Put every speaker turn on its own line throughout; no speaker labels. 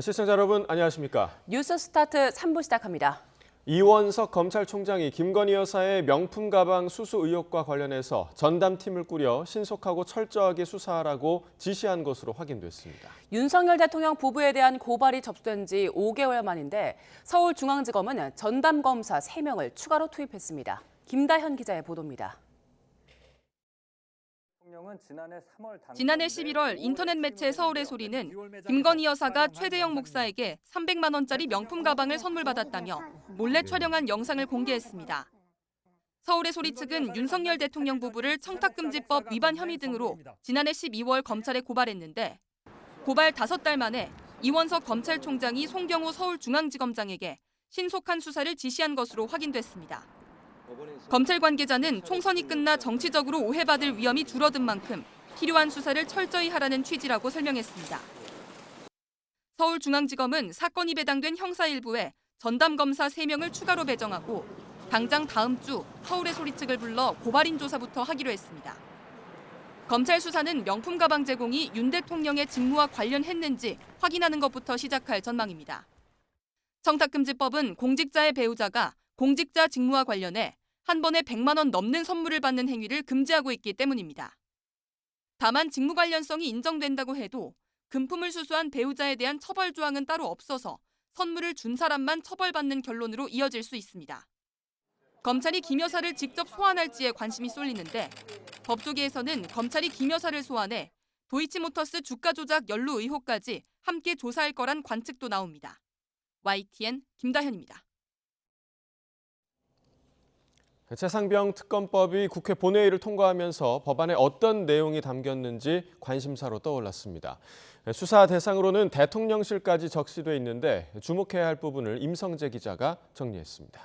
시청자 여러분 안녕하십니까?
뉴스 스타트 3부 시작합니다.
이원석 검찰총장이 김건희 여사의 명품 가방 수수 의혹과 관련해서 전담팀을 꾸려 신속하고 철저하게 수사하라고 지시한 것으로 확인됐습니다.
윤석열 대통령 부부에 대한 고발이 접수된 지 5개월 만인데 서울중앙지검은 전담검사 3명을 추가로 투입했습니다. 김다현 기자의 보도입니다.
지난해 11월 인터넷 매체 서울의 소리는 김건희 여사가 최대영 목사에게 300만 원짜리 명품 가방을 선물받았다며 몰래 촬영한 영상을 공개했습니다. 서울의 소리 측은 윤석열 대통령 부부를 청탁금지법 위반 혐의 등으로 지난해 12월 검찰에 고발했는데 고발 5달 만에 이원석 검찰총장이 송경호 서울중앙지검장에게 신속한 수사를 지시한 것으로 확인됐습니다. 검찰 관계자는 총선이 끝나 정치적으로 오해받을 위험이 줄어든 만큼 필요한 수사를 철저히 하라는 취지라고 설명했습니다. 서울중앙지검은 사건이 배당된 형사 일부에 전담검사 3명을 추가로 배정하고 당장 다음 주 서울의 소리 측을 불러 고발인 조사부터 하기로 했습니다. 검찰 수사는 명품 가방 제공이 윤 대통령의 직무와 관련했는지 확인하는 것부터 시작할 전망입니다. 청탁금지법은 공직자의 배우자가 공직자 직무와 관련해 한 번에 100만 원 넘는 선물을 받는 행위를 금지하고 있기 때문입니다. 다만 직무 관련성이 인정된다고 해도 금품을 수수한 배우자에 대한 처벌 조항은 따로 없어서 선물을 준 사람만 처벌받는 결론으로 이어질 수 있습니다. 검찰이 김 여사를 직접 소환할지에 관심이 쏠리는데 법조계에서는 검찰이 김 여사를 소환해 도이치모터스 주가 조작 연루 의혹까지 함께 조사할 거란 관측도 나옵니다. YTN 김다현입니다.
최상병 특검법이 국회 본회의를 통과하면서 법안에 어떤 내용이 담겼는지 관심사로 떠올랐습니다. 수사 대상으로는 대통령실까지 적시돼 있는데 주목해야 할 부분을 임성재 기자가 정리했습니다.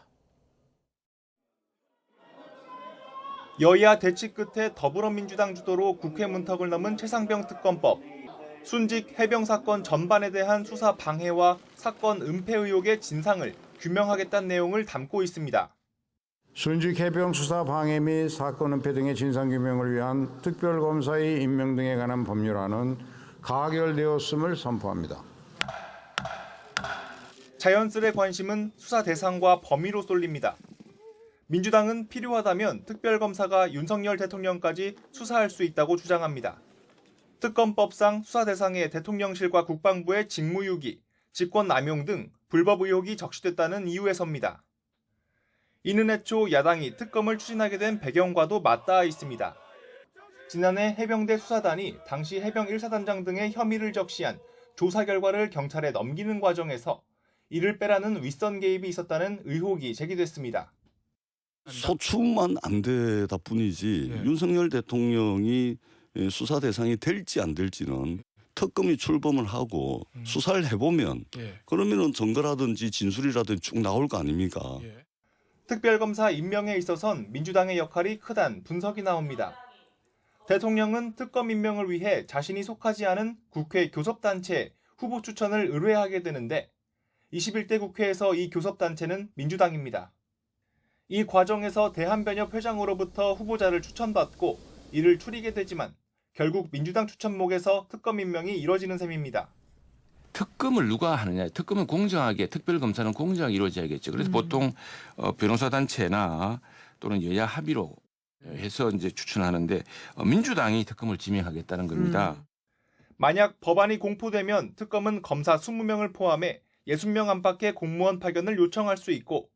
여야 대치 끝에 더불어민주당 주도로 국회 문턱을 넘은 최상병 특검법. 순직 해병 사건 전반에 대한 수사 방해와 사건 은폐 의혹의 진상을 규명하겠다는 내용을 담고 있습니다.
순직 해병 수사 방해 및 사건 은폐 등의 진상규명을 위한 특별검사의 임명 등에 관한 법률안은 가결되었음을 선포합니다.
자연스레 관심은 수사 대상과 범위로 쏠립니다. 민주당은 필요하다면 특별검사가 윤석열 대통령까지 수사할 수 있다고 주장합니다. 특검법상 수사 대상에 대통령실과 국방부의 직무유기, 직권남용 등 불법 의혹이 적시됐다는 이유에서입니다. 이는 애초 야당이 특검을 추진하게 된 배경과도 맞닿아 있습니다. 지난해 해병대 수사단이 당시 해병 1사단장 등의 혐의를 적시한 조사 결과를 경찰에 넘기는 과정에서 이를 빼라는 윗선 개입이 있었다는 의혹이 제기됐습니다.
소추만 안 되다 뿐이지 윤석열 대통령이 수사 대상이 될지 안 될지는 특검이 출범을 하고 수사를 해보면 그러면은 증거라든지 진술이라든지 쭉 나올 거 아닙니까?
특별검사 임명에 있어선 민주당의 역할이 크단 분석이 나옵니다. 대통령은 특검 임명을 위해 자신이 속하지 않은 국회 교섭단체 후보 추천을 의뢰하게 되는데 21대 국회에서 이 교섭단체는 민주당입니다. 이 과정에서 대한변협 회장으로부터 후보자를 추천받고 이를 추리게 되지만 결국 민주당 추천목에서 특검 임명이 이뤄지는 셈입니다.
특검을 누가 하느냐? 특검은 공정하게, 특별검사는 공정하게 이루어져야겠죠. 그래서 보통 변호사단체나 또는 여야 합의로 해서 이제 추천하는데 민주당이 특검을 지명하겠다는 겁니다.
만약 법안이 공포되면 특검은 검사 20명을 포함해 60명 안팎의 공무원 파견을 요청할 수 있고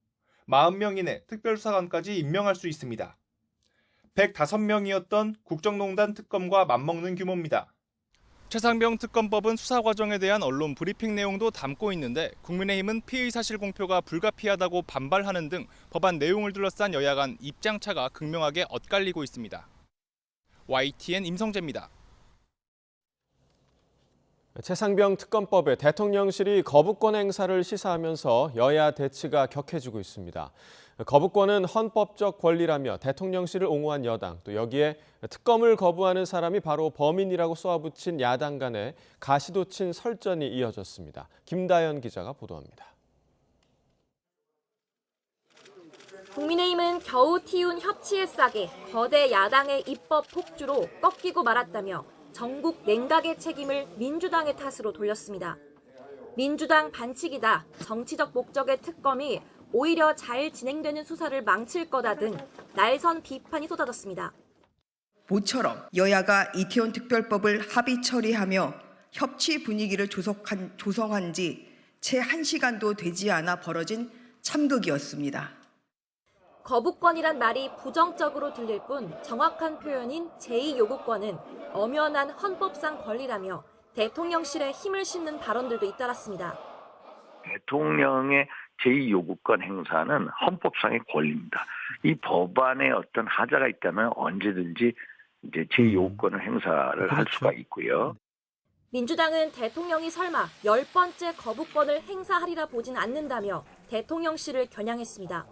40명 이내 특별수사관까지 임명할 수 있습니다. 105명이었던 국정농단 특검과 맞먹는 규모입니다. 최상병 특검법은 수사 과정에 대한 언론 브리핑 내용도 담고 있는데 국민의힘은 피의 사실 공표가 불가피하다고 반발하는 등 법안 내용을 둘러싼 여야 간 입장차가 극명하게 엇갈리고 있습니다. YTN 임성재입니다.
최상병 특검법에 대통령실이 거부권 행사를 시사하면서 여야 대치가 격해지고 있습니다. 거부권은 헌법적 권리라며 대통령실을 옹호한 여당, 또 여기에 특검을 거부하는 사람이 바로 범인이라고 쏘아붙인 야당 간의 가시도친 설전이 이어졌습니다. 김다현 기자가 보도합니다.
국민의힘은 겨우 틔운 협치의 싹에 거대 야당의 입법 폭주로 꺾이고 말았다며 전국 냉각의 책임을 민주당의 탓으로 돌렸습니다. 민주당 반칙이다, 정치적 목적의 특검이 오히려 잘 진행되는 수사를 망칠 거다 등 날선 비판이 쏟아졌습니다.
모처럼 여야가 이태원 특별법을 합의 처리하며 협치 분위기를 조성한 지 채 1시간도 되지 않아 벌어진 참극이었습니다.
거부권이란 말이 부정적으로 들릴 뿐 정확한 표현인 제2요구권은 엄연한 헌법상 권리라며 대통령실에 힘을 싣는 발언들도 잇따랐습니다.
대통령의 제2요구권 행사는 헌법상의 권리입니다. 이 법안에 어떤 하자가 있다면 언제든지 이제 제2요구권을 행사를 할 수가 있고요.
민주당은 대통령이 설마 10번째 거부권을 행사하리라 보진 않는다며 대통령실을 겨냥했습니다.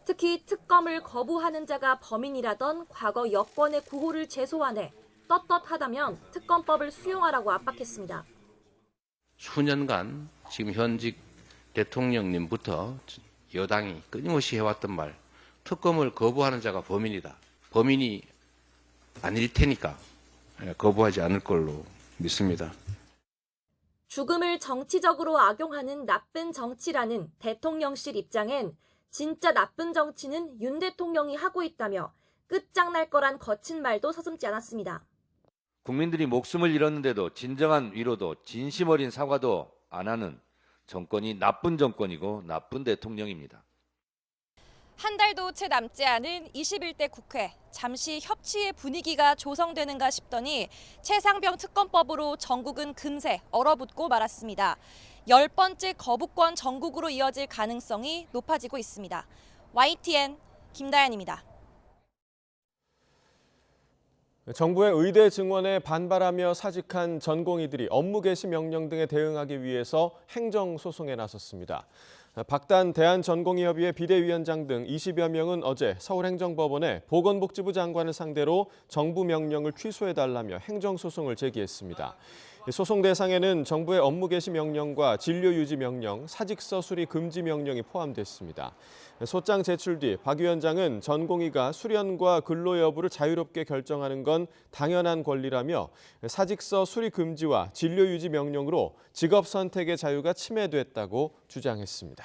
특히 특검을 거부하는 자가 범인이라던 과거 여권의 구호를 재소환해 떳떳하다면 특검법을 수용하라고 압박했습니다.
수년간 지금 현직 대통령님부터 여당이 끊임없이 해왔던 말, 특검을 거부하는 자가 범인이다. 범인이 아닐 테니까 거부하지 않을 걸로 믿습니다.
죽음을 정치적으로 악용하는 나쁜 정치라는 대통령실 입장엔 진짜 나쁜 정치는 윤 대통령이 하고 있다며 끝장날 거란 거친 말도 서슴지 않았습니다.
국민들이 목숨을 잃었는데도 진정한 위로도 진심 어린 사과도 안 하는 정권이 나쁜 정권이고 나쁜 대통령입니다.
한 달도 채 남지 않은 21대 국회. 잠시 협치의 분위기가 조성되는가 싶더니 최상병 특검법으로 전국은 금세 얼어붙고 말았습니다. 10번째 거부권 전국으로 이어질 가능성이 높아지고 있습니다. YTN 김다연입니다.
정부의 의대 증원에 반발하며 사직한 전공의들이 업무 개시 명령 등에 대응하기 위해서 행정소송에 나섰습니다. 박단 대한전공의협의회 비대위원장 등 20여 명은 어제 서울행정법원에 보건복지부 장관을 상대로 정부 명령을 취소해달라며 행정소송을 제기했습니다. 소송 대상에는 정부의 업무 개시 명령과 진료 유지 명령, 사직서 수리 금지 명령이 포함됐습니다. 소장 제출 뒤 박 위원장은 전공의가 수련과 근로 여부를 자유롭게 결정하는 건 당연한 권리라며 사직서 수리 금지와 진료 유지 명령으로 직업 선택의 자유가 침해됐다고 주장했습니다.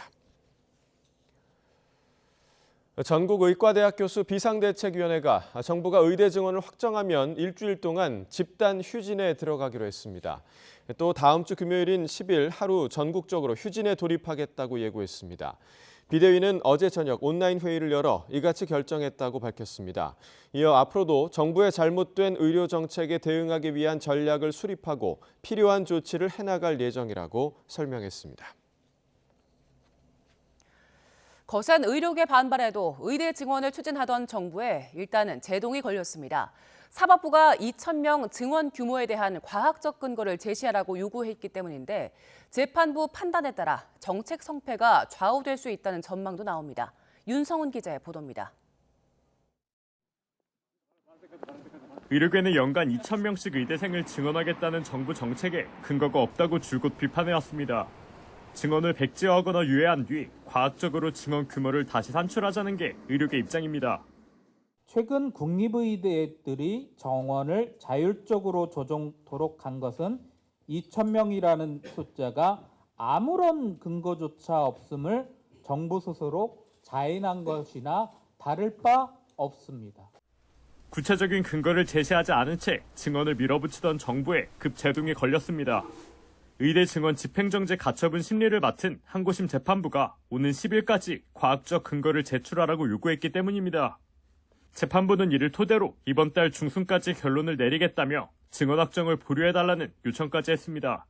전국 의과대학 교수 비상대책위원회가 정부가 의대 증원을 확정하면 일주일 동안 집단 휴진에 들어가기로 했습니다. 또 다음 주 금요일인 10일 하루 전국적으로 휴진에 돌입하겠다고 예고했습니다. 비대위는 어제 저녁 온라인 회의를 열어 이같이 결정했다고 밝혔습니다. 이어 앞으로도 정부의 잘못된 의료 정책에 대응하기 위한 전략을 수립하고 필요한 조치를 해나갈 예정이라고 설명했습니다.
거센 의료계 반발에도 의대 증원을 추진하던 정부에 일단은 제동이 걸렸습니다. 사법부가 2,000명 증원 규모에 대한 과학적 근거를 제시하라고 요구했기 때문인데 재판부 판단에 따라 정책 성패가 좌우될 수 있다는 전망도 나옵니다. 윤성훈 기자의 보도입니다.
의료계는 연간 2,000명씩 의대생을 증원하겠다는 정부 정책에 근거가 없다고 줄곧 비판해왔습니다. 증원을 백지화하거나 유예한 뒤 과학적으로 증원 규모를 다시 산출하자는 게 의료계 입장입니다.
최근 국립의대들이 정원을 자율적으로 조정토록 한 것은 2,000명이라는 숫자가 아무런 근거조차 없음을 정부 스스로 자인한 것이나 다를 바 없습니다.
구체적인 근거를 제시하지 않은 채 증원을 밀어붙이던 정부에 급 제동이 걸렸습니다. 의대 증원 집행정지 가처분 심리를 맡은 항고심 재판부가 오는 10일까지 과학적 근거를 제출하라고 요구했기 때문입니다. 재판부는 이를 토대로 이번 달 중순까지 결론을 내리겠다며 증언 확정을 보류해달라는 요청까지 했습니다.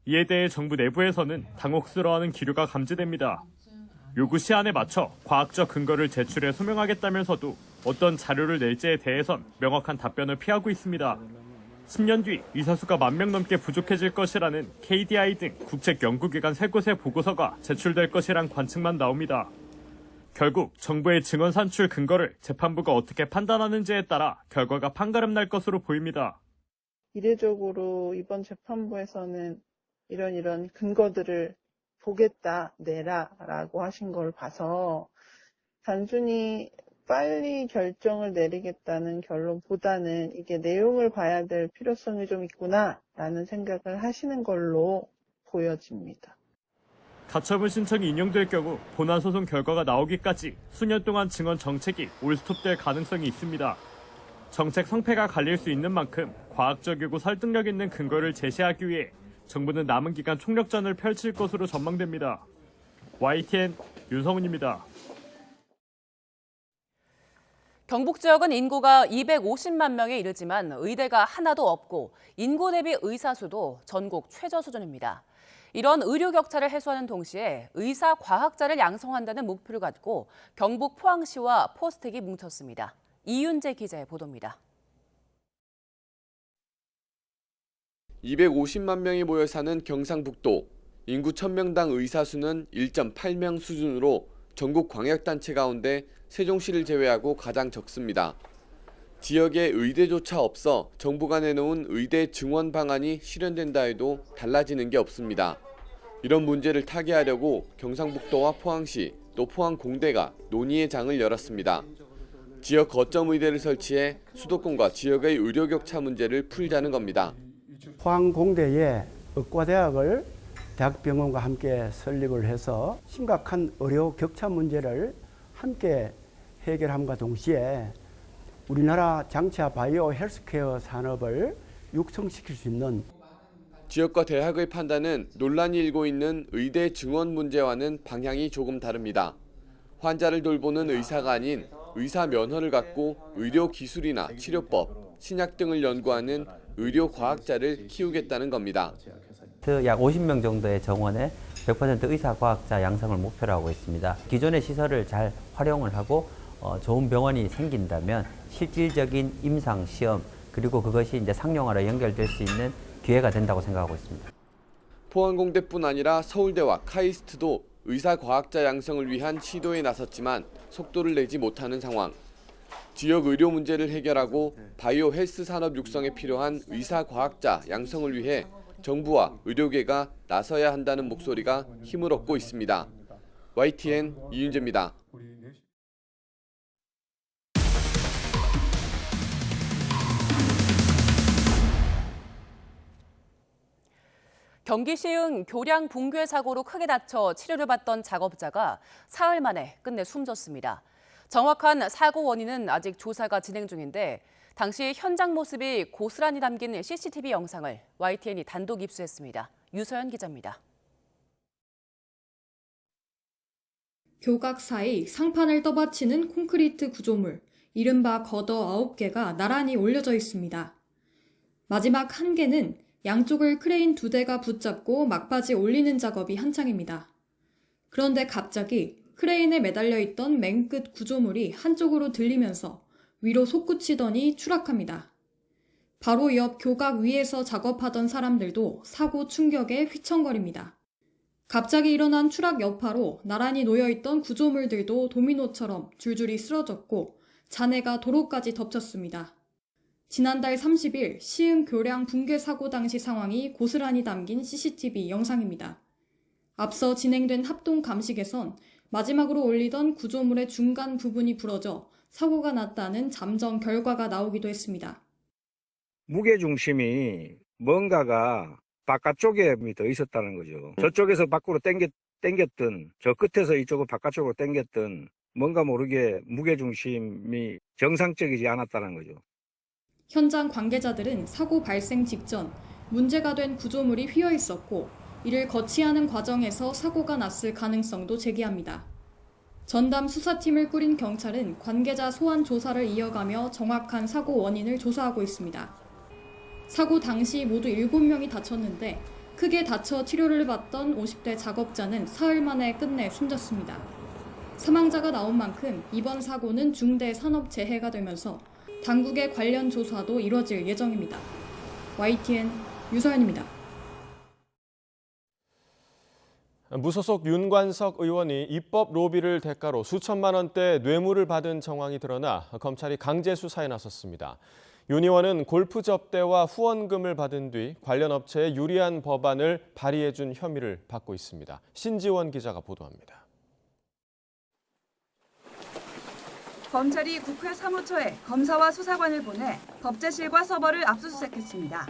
이에 대해 정부 내부에서는 당혹스러워하는 기류가 감지됩니다. 요구 시한에 맞춰 과학적 근거를 제출해 소명하겠다면서도 어떤 자료를 낼지에 대해선 명확한 답변을 피하고 있습니다. 10년 뒤 의사수가 10,000명 넘게 부족해질 것이라는 KDI 등 국책연구기관 3곳의 보고서가 제출될 것이란 관측만 나옵니다. 결국 정부의 증언 산출 근거를 재판부가 어떻게 판단하는지에 따라 결과가 판가름 날 것으로 보입니다.
이례적으로 이번 재판부에서는 이런 근거들을 보겠다, 내라라고 하신 걸 봐서 단순히 빨리 결정을 내리겠다는 결론보다는 이게 내용을 봐야 될 필요성이 좀 있구나라는 생각을 하시는 걸로 보여집니다.
가처분 신청이 인용될 경우 본안 소송 결과가 나오기까지 수년 동안 증언 정책이 올스톱될 가능성이 있습니다. 정책 성패가 갈릴 수 있는 만큼 과학적이고 설득력 있는 근거를 제시하기 위해 정부는 남은 기간 총력전을 펼칠 것으로 전망됩니다. YTN 윤성훈입니다.
경북 지역은 인구가 250만 명에 이르지만 의대가 하나도 없고 인구 대비 의사 수도 전국 최저 수준입니다. 이런 의료 격차를 해소하는 동시에 의사 과학자를 양성한다는 목표를 갖고 경북 포항시와 포스텍이 뭉쳤습니다. 이윤재 기자의 보도입니다.
250만 명이 모여 사는 경상북도. 인구 1000명당 의사 수는 1.8명 수준으로 전국 광역단체 가운데 세종시를 제외하고 가장 적습니다. 지역에 의대조차 없어 정부가 내놓은 의대 증원 방안이 실현된다 해도 달라지는 게 없습니다. 이런 문제를 타개하려고 경상북도와 포항시 또 포항공대가 논의의 장을 열었습니다. 지역 거점 의대를 설치해 수도권과 지역의 의료 격차 문제를 풀자는 겁니다.
포항공대에 의과대학을 대학병원과 함께 설립을 해서 심각한 의료 격차 문제를 함께 해결함과 동시에 우리나라 장차 바이오 헬스케어 산업을 육성시킬 수 있는
지역과 대학의 판단은 논란이 일고 있는 의대 증원 문제와는 방향이 조금 다릅니다. 환자를 돌보는 의사가 아닌 의사 면허를 갖고 의료 기술이나 치료법, 신약 등을 연구하는 의료 과학자를 키우겠다는 겁니다.
약 50명 정도의 정원에 100% 의사 과학자 양성을 목표로 하고 있습니다. 기존의 시설을 잘 활용을 하고 좋은 병원이 생긴다면 실질적인 임상 시험 그리고 그것이 이제 상용화로 연결될 수 있는 기회가 된다고 생각하고 있습니다.
포항공대뿐 아니라 서울대와 카이스트도 의사 과학자 양성을 위한 시도에 나섰지만 속도를 내지 못하는 상황. 지역 의료 문제를 해결하고 바이오 헬스 산업 육성에 필요한 의사 과학자 양성을 위해 정부와 의료계가 나서야 한다는 목소리가 힘을 얻고 있습니다. YTN 이윤재입니다.
경기 시흥 교량 붕괴 사고로 크게 다쳐 치료를 받던 작업자가 사흘 만에 끝내 숨졌습니다. 정확한 사고 원인은 아직 조사가 진행 중인데 당시 현장 모습이 고스란히 담긴 CCTV 영상을 YTN이 단독 입수했습니다. 유서연 기자입니다.
교각 사이 상판을 떠받치는 콘크리트 구조물, 이른바 거더 9개가 나란히 올려져 있습니다. 마지막 1개는 양쪽을 크레인 2대가 붙잡고 막바지 올리는 작업이 한창입니다. 그런데 갑자기 크레인에 매달려 있던 맨끝 구조물이 한쪽으로 들리면서 위로 솟구치더니 추락합니다. 바로 옆 교각 위에서 작업하던 사람들도 사고 충격에 휘청거립니다. 갑자기 일어난 추락 여파로 나란히 놓여있던 구조물들도 도미노처럼 줄줄이 쓰러졌고 잔해가 도로까지 덮쳤습니다. 지난달 30일 시흥 교량 붕괴 사고 당시 상황이 고스란히 담긴 CCTV 영상입니다. 앞서 진행된 합동 감식에선 마지막으로 올리던 구조물의 중간 부분이 부러져 사고가 났다는 잠정 결과가 나오기도 했습니다.
무게중심이 뭔가가 바깥쪽에 더 있었다는 거죠. 저쪽에서 밖으로 당겼든 저 끝에서 이쪽으로 바깥쪽으로 당겼든 뭔가 모르게 무게중심이 정상적이지 않았다는 거죠.
현장 관계자들은 사고 발생 직전 문제가 된 구조물이 휘어 있었고 이를 거치하는 과정에서 사고가 났을 가능성도 제기합니다. 전담 수사팀을 꾸린 경찰은 관계자 소환 조사를 이어가며 정확한 사고 원인을 조사하고 있습니다. 사고 당시 모두 7명이 다쳤는데 크게 다쳐 치료를 받던 50대 작업자는 사흘 만에 끝내 숨졌습니다. 사망자가 나온 만큼 이번 사고는 중대 산업재해가 되면서 당국의 관련 조사도 이뤄질 예정입니다. YTN 유서연입니다.
무소속 윤관석 의원이 입법 로비를 대가로 수천만 원대 뇌물을 받은 정황이 드러나 검찰이 강제 수사에 나섰습니다. 윤 의원은 골프 접대와 후원금을 받은 뒤 관련 업체에 유리한 법안을 발의해준 혐의를 받고 있습니다. 신지원 기자가 보도합니다.
검찰이 국회 사무처에 검사와 수사관을 보내 법제실과 서버를 압수수색했습니다.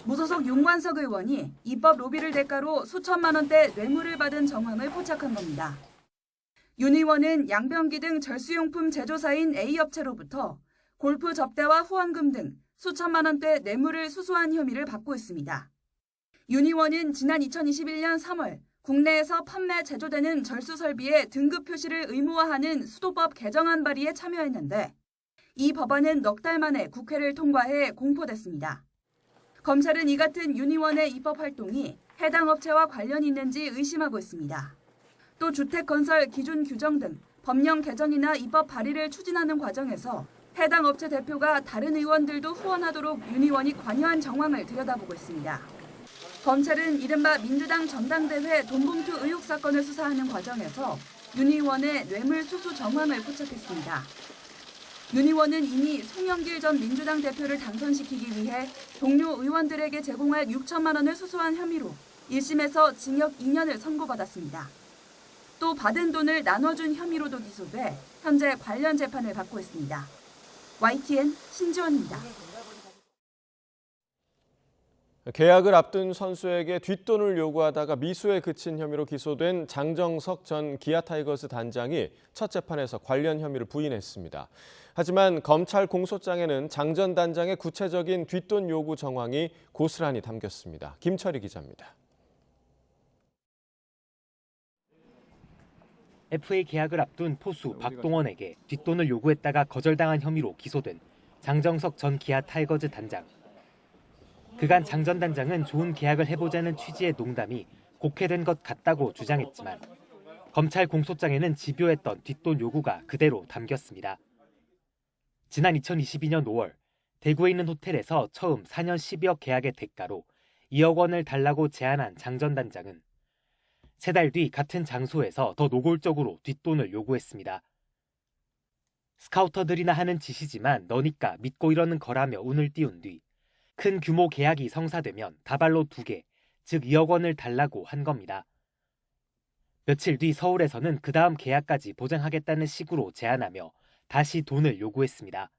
무소속 윤관석 의원이 입법 로비를 대가로 수천만 원대 뇌물을 받은 정황을 포착한 겁니다. 윤 의원은 양변기 등 절수용품 제조사인 A업체로부터 골프 접대와 후원금 등 수천만 원대 뇌물을 수수한 혐의를 받고 있습니다. 윤 의원은 지난 2021년 3월 국내에서 판매, 제조되는 절수 설비의 등급 표시를 의무화하는 수도법 개정안 발의에 참여했는데 이 법안은 넉 달 만에 국회를 통과해 공포됐습니다. 검찰은 이 같은 윤 의원의 입법 활동이 해당 업체와 관련이 있는지 의심하고 있습니다. 또 주택건설 기준 규정 등 법령 개정이나 입법 발의를 추진하는 과정에서 해당 업체 대표가 다른 의원들도 후원하도록 윤 의원이 관여한 정황을 들여다보고 있습니다. 검찰은 이른바 민주당 전당대회 돈봉투 의혹 사건을 수사하는 과정에서 윤 의원의 뇌물 수수 정황을 포착했습니다. 윤 의원은 이미 송영길 전 민주당 대표를 당선시키기 위해 동료 의원들에게 제공할 6천만 원을 수수한 혐의로 1심에서 징역 2년을 선고받았습니다. 또 받은 돈을 나눠준 혐의로도 기소돼 현재 관련 재판을 받고 있습니다. YTN 신지원입니다.
계약을 앞둔 선수에게 뒷돈을 요구하다가 미수에 그친 혐의로 기소된 장정석 전 기아 타이거즈 단장이 첫 재판에서 관련 혐의를 부인했습니다. 하지만 검찰 공소장에는 장 전 단장의 구체적인 뒷돈 요구 정황이 고스란히 담겼습니다. 김철희 기자입니다.
FA 계약을 앞둔 포수 박동원에게 뒷돈을 요구했다가 거절당한 혐의로 기소된 장정석 전 기아 타이거즈 단장. 그간 장 전 단장은 좋은 계약을 해보자는 취지의 농담이 곡해된 것 같다고 주장했지만 검찰 공소장에는 집요했던 뒷돈 요구가 그대로 담겼습니다. 지난 2022년 5월 대구에 있는 호텔에서 처음 4년 10여 계약의 대가로 2억 원을 달라고 제안한 장 전 단장은 3달 뒤 같은 장소에서 더 노골적으로 뒷돈을 요구했습니다. 스카우터들이나 하는 짓이지만 너니까 믿고 이러는 거라며 운을 띄운 뒤 큰 규모 계약이 성사되면 다발로 2개, 즉 2억 원을 달라고 한 겁니다. 며칠 뒤 서울에서는 그 다음 계약까지 보장하겠다는 식으로 제안하며 다시 돈을 요구했습니다.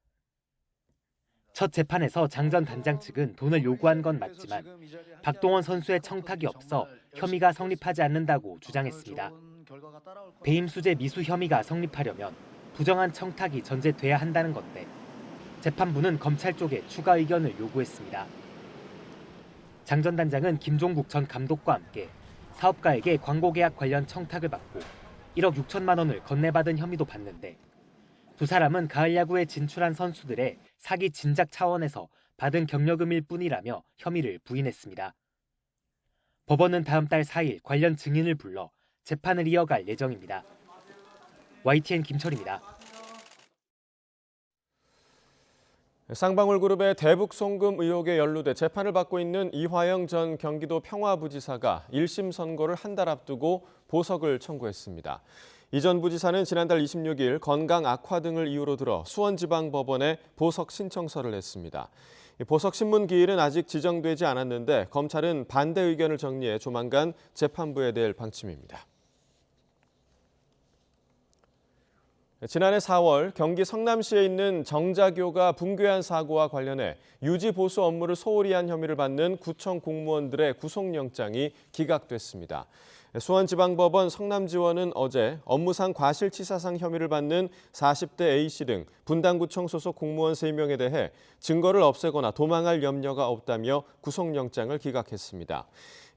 첫 재판에서 장 전 단장 측은 돈을 요구한 건 맞지만 박동원 선수의 청탁이 없어 혐의가 성립하지 않는다고 주장했습니다. 배임수재 미수 혐의가 성립하려면 부정한 청탁이 전제돼야 한다는 건데 재판부는 검찰 쪽에 추가 의견을 요구했습니다. 장 전 단장은 김종국 전 감독과 함께 사업가에게 광고 계약 관련 청탁을 받고 1억 6천만 원을 건네받은 혐의도 받는데 두 사람은 가을 야구에 진출한 선수들의 사기 진작 차원에서 받은 경력금일 뿐이라며 혐의를 부인했습니다. 법원은 다음 달 4일 관련 증인을 불러 재판을 이어갈 예정입니다. YTN 김철입니다.
쌍방울그룹의 대북 송금 의혹에 연루돼 재판을 받고 있는 이화영 전 경기도 평화부지사가 1심 선고를 한 달 앞두고 보석을 청구했습니다. 이 전 부지사는 지난달 26일 건강 악화 등을 이유로 들어 수원지방법원에 보석 신청서를 냈습니다. 보석 신문 기일은 아직 지정되지 않았는데 검찰은 반대 의견을 정리해 조만간 재판부에 낼 방침입니다. 지난해 4월 경기 성남시에 있는 정자교가 붕괴한 사고와 관련해 유지 보수 업무를 소홀히 한 혐의를 받는 구청 공무원들의 구속영장이 기각됐습니다. 수원지방법원 성남지원은 어제 업무상 과실치사상 혐의를 받는 40대 A씨 등 분당구청 소속 공무원 3명에 대해 증거를 없애거나 도망할 염려가 없다며 구속영장을 기각했습니다.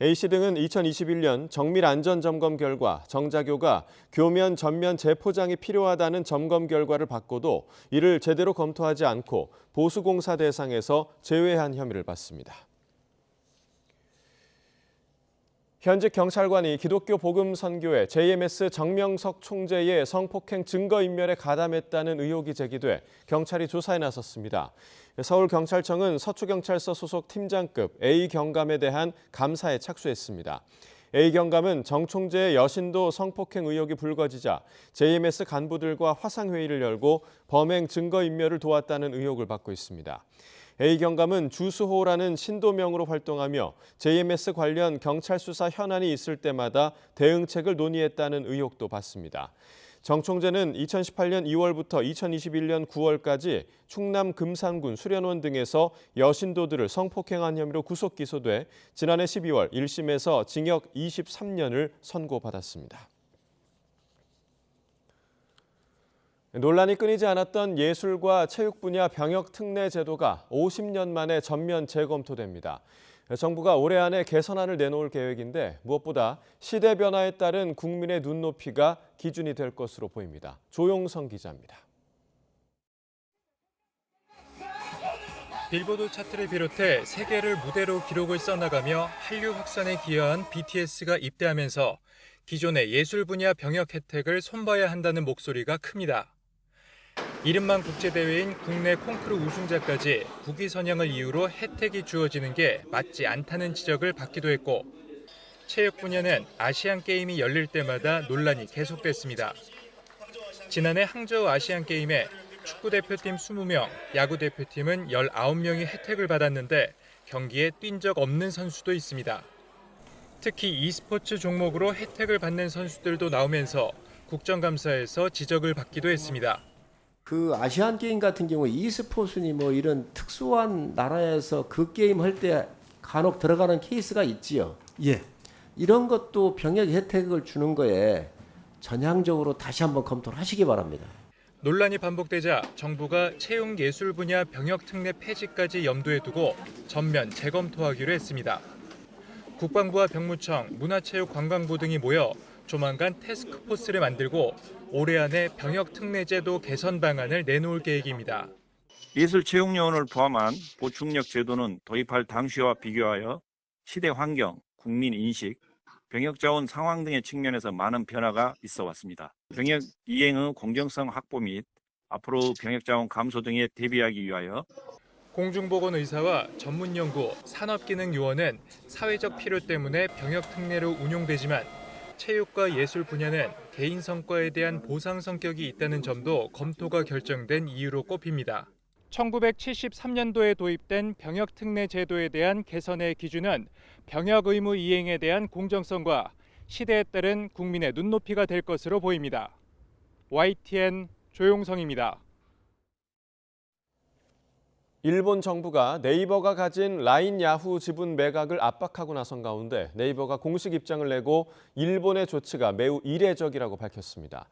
A씨 등은 2021년 정밀 안전점검 결과 정자교가 교면 전면 재포장이 필요하다는 점검 결과를 받고도 이를 제대로 검토하지 않고 보수공사 대상에서 제외한 혐의를 받습니다. 현직 경찰관이 기독교 복음선교회 JMS 정명석 총재의 성폭행 증거인멸에 가담했다는 의혹이 제기돼 경찰이 조사에 나섰습니다. 서울경찰청은 서초경찰서 소속 팀장급 A경감에 대한 감사에 착수했습니다. A경감은 정 총재의 여신도 성폭행 의혹이 불거지자 JMS 간부들과 화상회의를 열고 범행 증거인멸을 도왔다는 의혹을 받고 있습니다. A경감은 주수호라는 신도명으로 활동하며 JMS 관련 경찰 수사 현안이 있을 때마다 대응책을 논의했다는 의혹도 받습니다. 정 총재는 2018년 2월부터 2021년 9월까지 충남 금산군 수련원 등에서 여신도들을 성폭행한 혐의로 구속 기소돼 지난해 12월 1심에서 징역 23년을 선고받았습니다. 논란이 끊이지 않았던 예술과 체육 분야 병역 특례 제도가 50년 만에 전면 재검토됩니다. 정부가 올해 안에 개선안을 내놓을 계획인데 무엇보다 시대 변화에 따른 국민의 눈높이가 기준이 될 것으로 보입니다. 조용성 기자입니다.
빌보드 차트를 비롯해 세계를 무대로 기록을 써나가며 한류 확산에 기여한 BTS가 입대하면서 기존의 예술 분야 병역 혜택을 손봐야 한다는 목소리가 큽니다. 이름만 국제대회인 국내 콩쿠르 우승자까지 국위 선양을 이유로 혜택이 주어지는 게 맞지 않다는 지적을 받기도 했고 체육 분야는 아시안게임이 열릴 때마다 논란이 계속됐습니다. 지난해 항저우 아시안게임에 축구대표팀 20명, 야구대표팀은 19명이 혜택을 받았는데 경기에 뛴 적 없는 선수도 있습니다. 특히 e스포츠 종목으로 혜택을 받는 선수들도 나오면서 국정감사에서 지적을 받기도 했습니다.
그 아시안 게임 같은 경우 e스포츠니 뭐 이런 특수한 나라에서 그 게임 할 때 간혹 들어가는 케이스가 있지요. 예. 이런 것도 병역 혜택을 주는 거에 전향적으로 다시 한번 검토를 하시기 바랍니다.
논란이 반복되자 정부가 채용 예술 분야 병역 특례 폐지까지 염두에 두고 전면 재검토하기로 했습니다. 국방부와 병무청, 문화체육관광부 등이 모여 조만간 태스크포스를 만들고 올해 안에 병역 특례 제도 개선 방안을 내놓을 계획입니다.
예술체육요원을 포함한 보충력 제도는 도입할 당시와 비교하여 시대 환경, 국민 인식, 병역 자원 상황 등의 측면에서 많은 변화가 있어 왔습니다. 병역 이행의 공정성 확보 및 앞으로 병역 자원 감소 등에 대비하기 위하여
공중보건 의사와 전문연구, 산업기능요원은 사회적 필요 때문에 병역 특례로 운용되지만 체육과 예술 분야는 개인 성과에 대한 보상 성격이 있다는 점도 검토가 결정된 이유로 꼽힙니다. 1973년도에 도입된 병역 특례 제도에 대한 개선의 기준은 병역 의무 이행에 대한 공정성과 시대에 따른 국민의 눈높이가 될 것으로 보입니다. YTN 조용성입니다.
일본 정부가 네이버가 가진 라인 야후 지분 매각을 압박하고 나선 가운데 네이버가 공식 입장을 내고 일본의 조치가 매우 이례적이라고 밝혔습니다.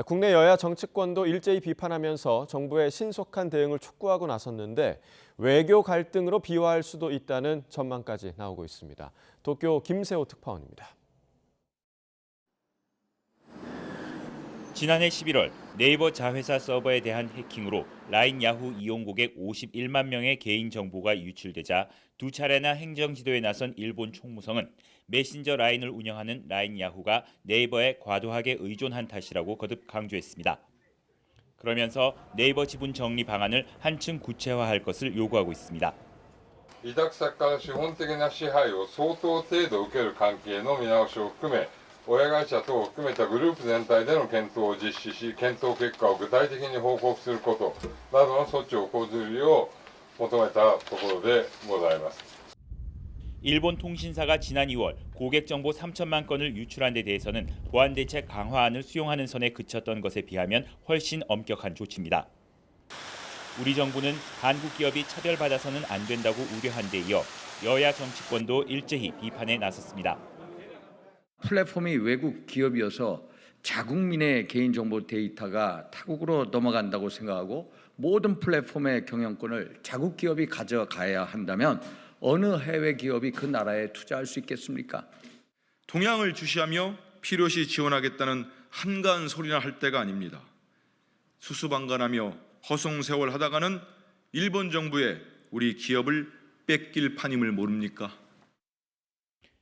국내 여야 정치권도 일제히 비판하면서 정부의 신속한 대응을 촉구하고 나섰는데 외교 갈등으로 비화할 수도 있다는 전망까지 나오고 있습니다. 도쿄 김세호 특파원입니다.
지난해 11월 네이버 자회사 서버에 대한 해킹으로 라인 야후 이용 고객 51만 명의 개인 정보가 유출되자 두 차례나 행정 지도에 나선 일본 총무성은 메신저 라인을 운영하는 라인 야후가 네이버에 과도하게 의존한 탓이라고 거듭 강조했습니다. 그러면서 네이버 지분 정리 방안을 한층 구체화할 것을 요구하고 있습니다.
委託先から資本的な支配を相当程度受ける関係の見直しを含め親会社等を含めたグループ全体での検討を実施し、検討結果を具体的に報告することなどの措置を講ずるよう求めたところでございます。
일본 통신사가 지난 2월 고객 정보 3천만 건을 유출한 데 대해서는 보안 대책 강화안을 수용하는 선에 그쳤던 것에 비하면 훨씬 엄격한 조치입니다. 우리 정부는 한국 기업이 차별받아서는 안 된다고 우려한 데 이어 여야 정치권도 일제히 비판에 나섰습니다.
플랫폼이 외국 기업이어서 자국민의 개인정보 데이터가 타국으로 넘어간다고 생각하고 모든 플랫폼의 경영권을 자국 기업이 가져가야 한다면 어느 해외 기업이 그 나라에 투자할 수 있겠습니까?
동향을 주시하며 필요시 지원하겠다는 한가한 소리나 할 때가 아닙니다. 수수방관하며 허송세월 하다가는 일본 정부에 우리 기업을 뺏길 판임을 모릅니까?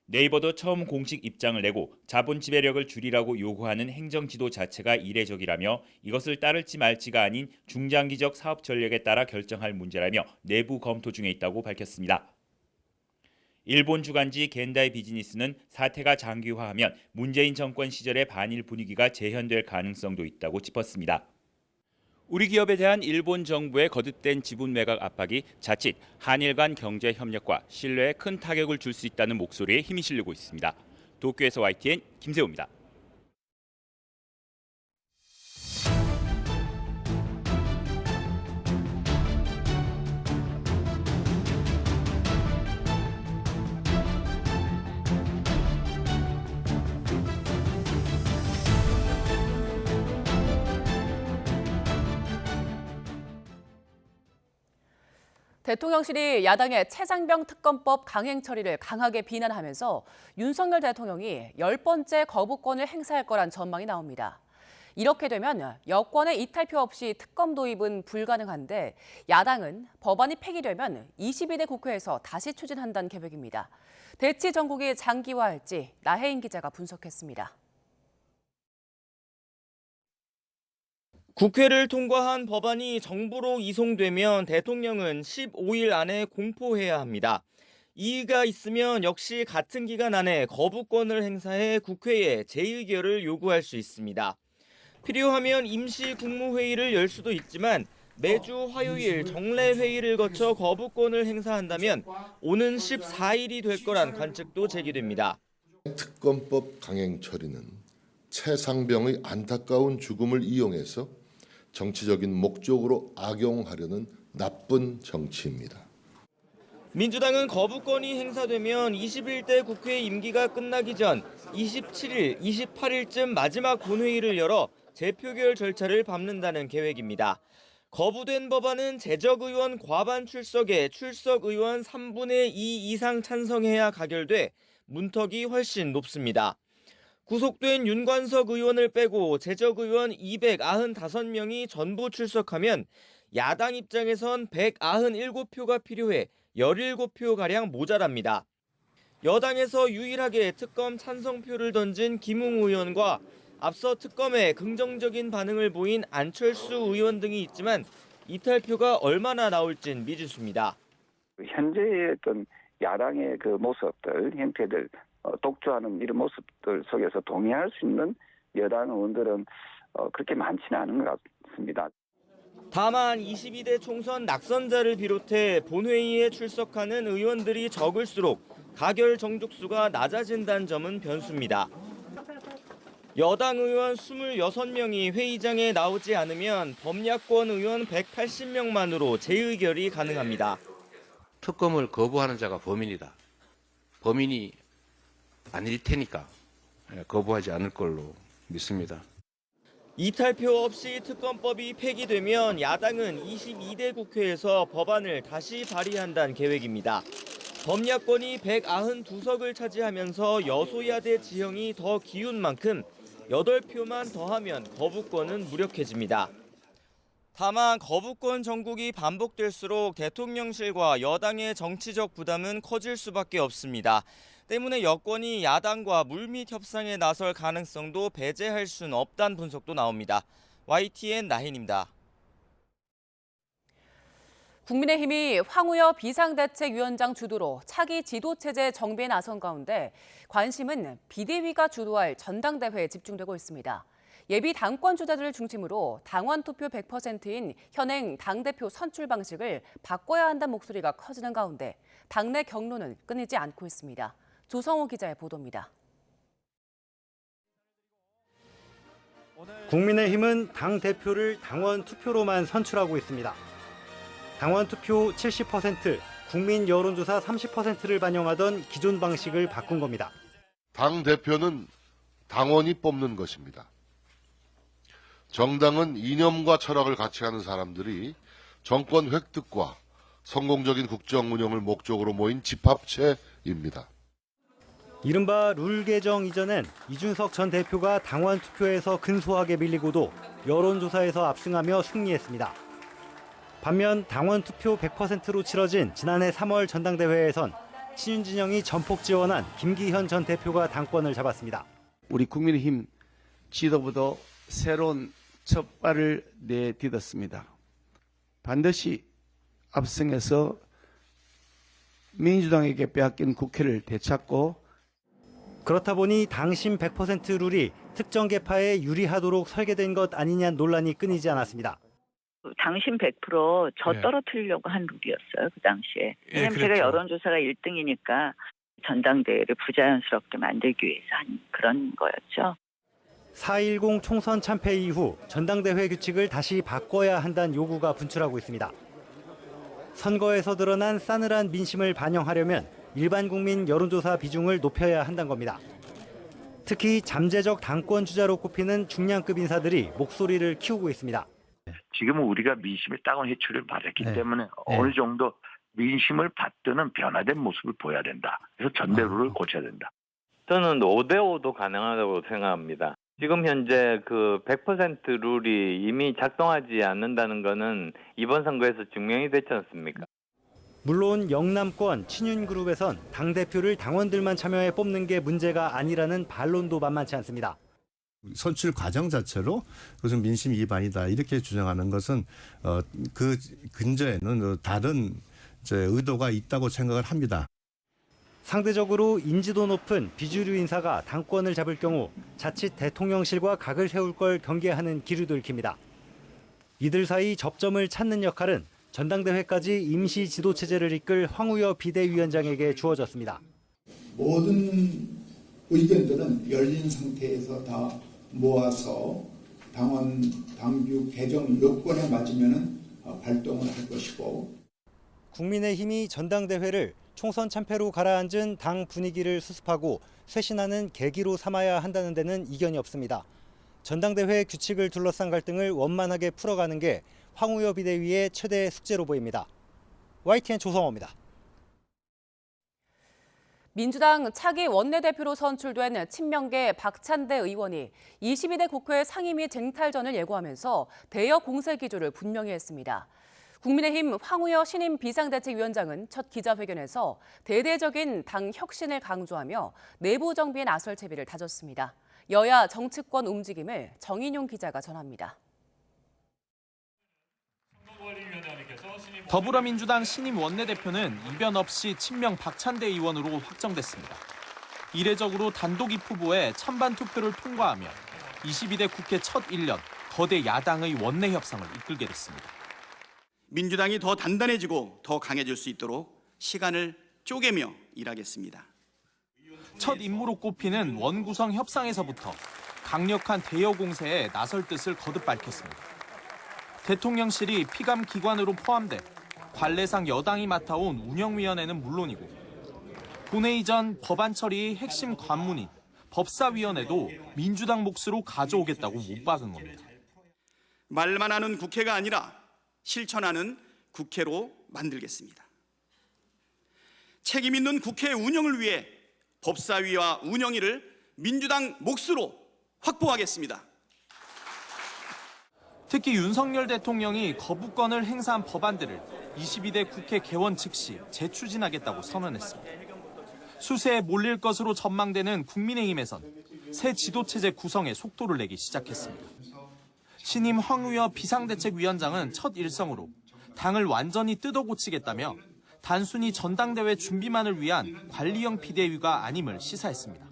네이버도 처음 공식 입장을 내고 자본 지배력을 줄이라고 요구하는 행정 지도 자체가 이례적이라며 이것을 따를지 말지가 아닌 중장기적 사업 전략에 따라 결정할 문제라며 내부 검토 중에 있다고 밝혔습니다. 일본 주간지 겐다이 비즈니스는 사태가 장기화하면 문재인 정권 시절의 반일 분위기가 재현될 가능성도 있다고 짚었습니다. 우리 기업에 대한 일본 정부의 거듭된 지분 매각 압박이 자칫 한일 간 경제 협력과 신뢰에 큰 타격을 줄 수 있다는 목소리에 힘이 실리고 있습니다. 도쿄에서 YTN 김세호입니다.
대통령실이 야당의 최상병 특검법 강행 처리를 강하게 비난하면서 윤석열 대통령이 10번째 거부권을 행사할 거란 전망이 나옵니다. 이렇게 되면 여권의 이탈표 없이 특검 도입은 불가능한데 야당은 법안이 폐기되면 22대 국회에서 다시 추진한다는 계획입니다. 대치 전국이 장기화할지 나혜인 기자가 분석했습니다.
국회를 통과한 법안이 정부로 이송되면 대통령은 15일 안에 공포해야 합니다. 이의가 있으면 역시 같은 기간 안에 거부권을 행사해 국회에 재의결을 요구할 수 있습니다. 필요하면 임시 국무회의를 열 수도 있지만 매주 화요일 정례회의를 거쳐 거부권을 행사한다면 오는 14일이 될 거란 관측도 제기됩니다.
특검법 강행 처리는 최상병의 안타까운 죽음을 이용해서 정치적인 목적으로 악용하려는 나쁜 정치입니다.
민주당은 거부권이 행사되면 21대 국회 임기가 끝나기 전 27일, 28일쯤 마지막 본회의를 열어 재표결 절차를 밟는다는 계획입니다. 거부된 법안은 재적의원 과반 출석에 출석의원 3분의 2 이상 찬성해야 가결돼 문턱이 훨씬 높습니다. 구속된 윤관석 의원을 빼고 재적의원 295명이 전부 출석하면 야당 입장에선 197표가 필요해 17표가량 모자랍니다. 여당에서 유일하게 특검 찬성표를 던진 김웅 의원과 앞서 특검에 긍정적인 반응을 보인 안철수 의원 등이 있지만 이탈표가 얼마나 나올진 미지수입니다.
현재의 어떤 야당의 그 모습들, 형태들, 독주하는 이런 모습들 속에서 동의할 수 있는 여당 의원들은 그렇게 많지는 않은 것 같습니다.
다만 22대 총선 낙선자를 비롯해 본회의에 출석하는 의원들이 적을수록 가결 정족수가 낮아진다는 점은 변수입니다. 여당 의원 26명이 회의장에 나오지 않으면 범야권 의원 180명만으로 재의결이 가능합니다.
특검을 거부하는 자가 범인이다. 범인이 아닐 테니까 거부하지 않을 걸로 믿습니다.
이탈표 없이 특검법이 폐기되면 야당은 22대 국회에서 법안을 다시 발의한다는 계획입니다. 범야권이 192석을 차지하면서 여소야대 지형이 더 기운 만큼 8표만 더하면 거부권은 무력해집니다. 다만 거부권 정국이 반복될수록 대통령실과 여당의 정치적 부담은 커질 수밖에 없습니다. 때문에 여권이 야당과 물밑 협상에 나설 가능성도 배제할 수는 없다는 분석도 나옵니다. YTN 나혜인입니다.
국민의힘이 황우여 비상대책위원장 주도로 차기 지도체제 정비에 나선 가운데 관심은 비대위가 주도할 전당대회에 집중되고 있습니다. 예비 당권 주자들을 중심으로 당원 투표 100%인 현행 당대표 선출 방식을 바꿔야 한다는 목소리가 커지는 가운데 당내 경로는 끊이지 않고 있습니다. 조성호 기자의 보도입니다.
국민의힘은 당대표를 당원 투표로만 선출하고 있습니다. 당원 투표 70%, 국민 여론조사 30%를 반영하던 기존 방식을 바꾼 겁니다.
당대표는 당원이 뽑는 것입니다. 정당은 이념과 철학을 같이 하는 사람들이 정권 획득과 성공적인 국정 운영을 목적으로 모인 집합체입니다.
이른바 룰 개정 이전엔 이준석 전 대표가 당원 투표에서 근소하게 밀리고도 여론조사에서 압승하며 승리했습니다. 반면 당원 투표 100%로 치러진 지난해 3월 전당대회에선 친윤 진영이 전폭 지원한 김기현 전 대표가 당권을 잡았습니다.
우리 국민의힘 지도부도 새로운 첫 발을 내딛었습니다. 반드시 압승해서 민주당에게 빼앗긴 국회를 되찾고
그렇다 보니 당심 100% 룰이 특정 계파에 유리하도록 설계된 것 아니냐는 논란이 끊이지 않았습니다.
당신 100% 저 떨어뜨리려고 한 룰이었어요, 그 당시에. 왜냐하면
그렇죠.
제가 여론조사가 1등이니까 전당대회를 부자연스럽게 만들기 위해서 한 그런 거였죠.
4.10 총선 참패 이후 전당대회 규칙을 다시 바꿔야 한다는 요구가 분출하고 있습니다. 선거에서 드러난 싸늘한 민심을 반영하려면 일반 국민 여론조사 비중을 높여야 한다는 겁니다. 특히 잠재적 당권 주자로 꼽히는 중량급 인사들이 목소리를 키우고 있습니다.
지금은 우리가 민심의 땅을 해초를 받았기 때문에 어느 정도
민심을 받드는 변화된 모습을 보여야 된다. 그래서 전대로를 고쳐야 된다.
저는 5대5도 가능하다고 생각합니다. 지금 현재 그 100% 룰이 이미 작동하지 않는다는 것은 이번 선거에서 증명이 됐지 않습니까?
물론 영남권 친윤그룹에선 당대표를 당원들만 참여해 뽑는 게 문제가 아니라는 반론도 만만치 않습니다.
선출 과정 자체로 그것은 민심 위반이다 이렇게 주장하는 것은 그 근저에는 다른 의도가 있다고 생각을 합니다.
상대적으로 인지도 높은 비주류 인사가 당권을 잡을 경우 자칫 대통령실과 각을 세울 걸 경계하는 기류도 읽힙니다. 이들 사이 접점을 찾는 역할은 전당대회까지 임시 지도체제를 이끌 황우여 비대위원장에게 주어졌습니다.
모든 의견들은 열린 상태에서 다 모아서 당원 당규 개정 요건에 맞으면 발동을 할 것이고,
국민의힘이 전당대회를 총선 참패로 가라앉은 당 분위기를 수습하고 쇄신하는 계기로 삼아야 한다는 데는 이견이 없습니다. 전당대회 규칙을 둘러싼 갈등을 원만하게 풀어가는 게 황우여 비대위의 최대 숙제로 보입니다. YTN 조성호입니다.
민주당 차기 원내대표로 선출된 친명계 박찬대 의원이 22대 국회 상임 및 쟁탈전을 예고하면서 대여 공세 기조를 분명히 했습니다. 국민의힘 황우여 신임 비상대책위원장은 첫 기자회견에서 대대적인 당 혁신을 강조하며 내부 정비에 나설 채비를 다졌습니다. 여야 정치권 움직임을 정인용 기자가 전합니다.
더불어민주당 신임 원내대표는 이변 없이 친명 박찬대 의원으로 확정됐습니다. 이례적으로 단독 입 후보에 찬반 투표를 통과하며 22대 국회 첫 1년 거대 야당의 원내 협상을 이끌게 됐습니다.
민주당이 더 단단해지고 더 강해질 수 있도록 시간을 쪼개며 일하겠습니다.
첫 임무로 꼽히는 원구성 협상에서부터 강력한 대여 공세에 나설 뜻을 거듭 밝혔습니다. 대통령실이 피감 기관으로 포함돼 관례상 여당이 맡아온 운영위원회는 물론이고 본회의 전 법안 처리의 핵심 관문인 법사위원회도 민주당 몫으로 가져오겠다고 못 박은 겁니다.
말만 하는 국회가 아니라 실천하는 국회로 만들겠습니다. 책임 있는 국회 운영을 위해 법사위와 운영위를 민주당 몫으로 확보하겠습니다.
특히 윤석열 대통령이 거부권을 행사한 법안들을 22대 국회 개원 즉시 재추진하겠다고 선언했습니다. 수세에 몰릴 것으로 전망되는 국민의힘에선 새 지도체제 구성에 속도를 내기 시작했습니다. 신임 황우여 비상대책위원장은 첫 일성으로 당을 완전히 뜯어고치겠다며 단순히 전당대회 준비만을 위한 관리형 비대위가 아님을 시사했습니다.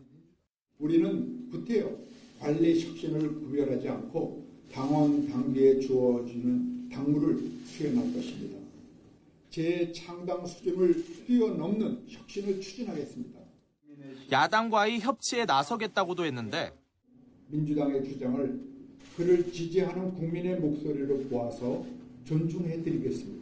우리는 구태여 관리 혁신을 구별하지 않고 당원 당규에 주어지는 당무를 수행할 것입니다. 재창당 수준을 뛰어넘는 혁신을 추진하겠습니다.
야당과의 협치에 나서겠다고도 했는데
민주당의 주장을 그를 지지하는 국민의 목소리로 보아서 존중해드리겠습니다.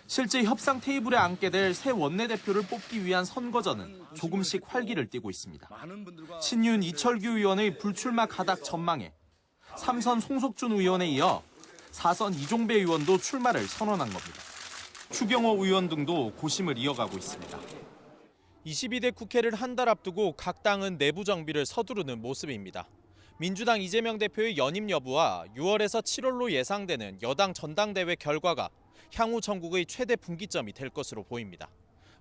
실제 협상 테이블에 앉게 될 새 원내대표를 뽑기 위한 선거전은 조금씩 활기를 띠고 있습니다. 친윤 이철규 의원의 불출마 가닥 전망에 3선 송석준 의원에 이어 4선 이종배 의원도 출마를 선언한 겁니다. 추경호 의원 등도 고심을 이어가고 있습니다. 22대 국회를 한 달 앞두고 각 당은 내부 정비를 서두르는 모습입니다. 민주당 이재명 대표의 연임 여부와 6월에서 7월로 예상되는 여당 전당대회 결과가 향후 전국의 최대 분기점이 될 것으로 보입니다.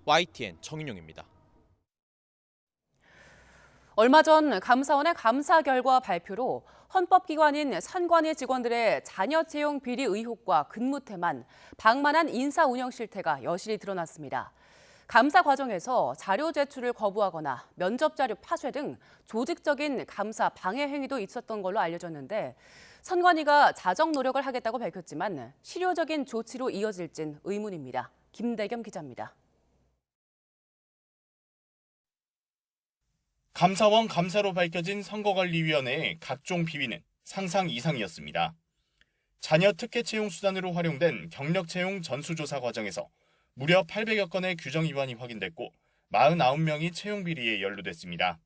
YTN 정인용입니다.
얼마 전 감사원의 감사 결과 발표로 헌법기관인 선관위 직원들의 자녀 채용 비리 의혹과 근무 태만, 방만한 인사 운영 실태가 여실히 드러났습니다. 감사 과정에서 자료 제출을 거부하거나 면접 자료 파쇄 등 조직적인 감사 방해 행위도 있었던 걸로 알려졌는데 선관위가 자정 노력을 하겠다고 밝혔지만 실효적인 조치로 이어질진 의문입니다. 김대겸 기자입니다.
감사원 감사로 밝혀진 선거관리위원회의 각종 비위는 상상 이상이었습니다. 자녀 특혜 채용 수단으로 활용된 경력 채용 전수조사 과정에서 무려 800여 건의 규정 위반이 확인됐고 49명이 채용 비리에 연루됐습니다.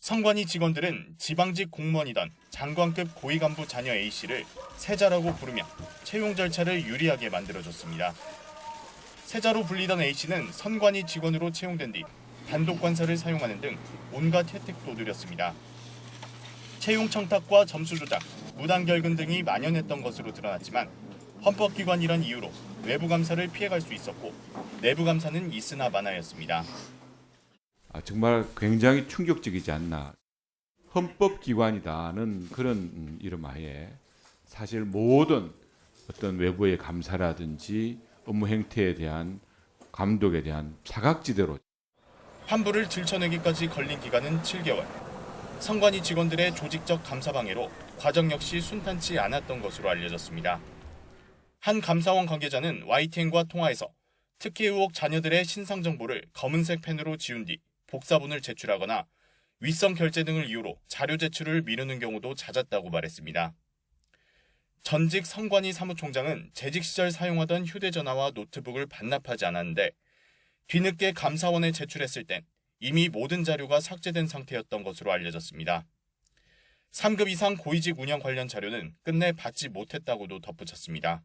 선관위 직원들은 지방직 공무원이던 장관급 고위 간부 자녀 A씨를 세자라고 부르며 채용 절차를 유리하게 만들어줬습니다. 세자로 불리던 A씨는 선관위 직원으로 채용된 뒤 단독 관사를 사용하는 등 온갖 혜택도 누렸습니다. 채용 청탁과 점수 조작, 무단 결근 등이 만연했던 것으로 드러났지만 헌법기관이란 이유로 외부 감사를 피해갈 수 있었고 내부 감사는 있으나 마나였습니다.
정말 굉장히 충격적이지 않나. 헌법기관이다는 그런 이름 하에 사실 모든 어떤 외부의 감사라든지 업무 행태에 대한 감독에 대한 사각지대로
환부를 들춰내기까지 걸린 기간은 7개월. 선관위 직원들의 조직적 감사 방해로 과정 역시 순탄치 않았던 것으로 알려졌습니다. 한 감사원 관계자는 YTN과 통화에서 특혜 의혹 자녀들의 신상 정보를 검은색 펜으로 지운 뒤 복사본을 제출하거나 윗선 결제 등을 이유로 자료 제출을 미루는 경우도 잦았다고 말했습니다. 전직 선관위 사무총장은 재직 시절 사용하던 휴대전화와 노트북을 반납하지 않았는데 뒤늦게 감사원에 제출했을 땐 이미 모든 자료가 삭제된 상태였던 것으로 알려졌습니다. 3급 이상 고위직 운영 관련 자료는 끝내 받지 못했다고도 덧붙였습니다.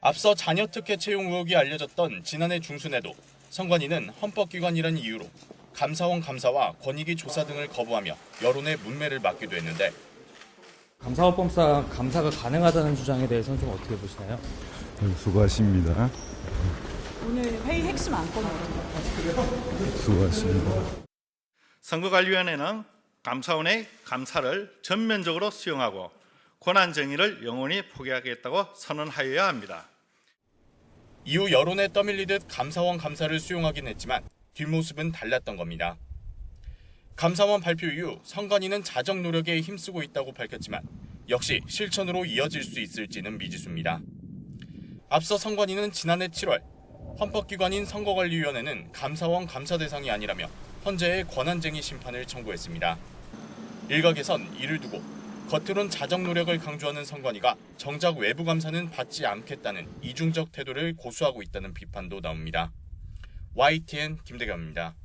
앞서 자녀 특혜 채용 의혹이 알려졌던 지난해 중순에도 선관위는 헌법기관이라는 이유로 감사원 감사와 권익위 조사 등을 거부하며 여론의 문매를 맞기도 했는데
감사원법상 감사가 가능하다는 주장에 대해서는 좀 어떻게 보시나요?
수고하십니다.
오늘 회의 핵심 안건은 어떻게 보세요?
수고하십니다.
선거관리위원회는 감사원의 감사를 전면적으로 수용하고 권한정의를 영원히 포기하겠다고 선언하여야 합니다.
이후 여론에 떠밀리듯 감사원 감사를 수용하긴 했지만 뒷모습은 달랐던 겁니다. 감사원 발표 이후 선관위는 자정 노력에 힘쓰고 있다고 밝혔지만 역시 실천으로 이어질 수 있을지는 미지수입니다. 앞서 선관위는 지난해 7월 헌법기관인 선거관리위원회는 감사원 감사 대상이 아니라며 헌재에 권한쟁의 심판을 청구했습니다. 일각에선 이를 두고 겉으론 자정 노력을 강조하는 선관위가 정작 외부 감사는 받지 않겠다는 이중적 태도를 고수하고 있다는 비판도 나옵니다. YTN 김대겸입니다.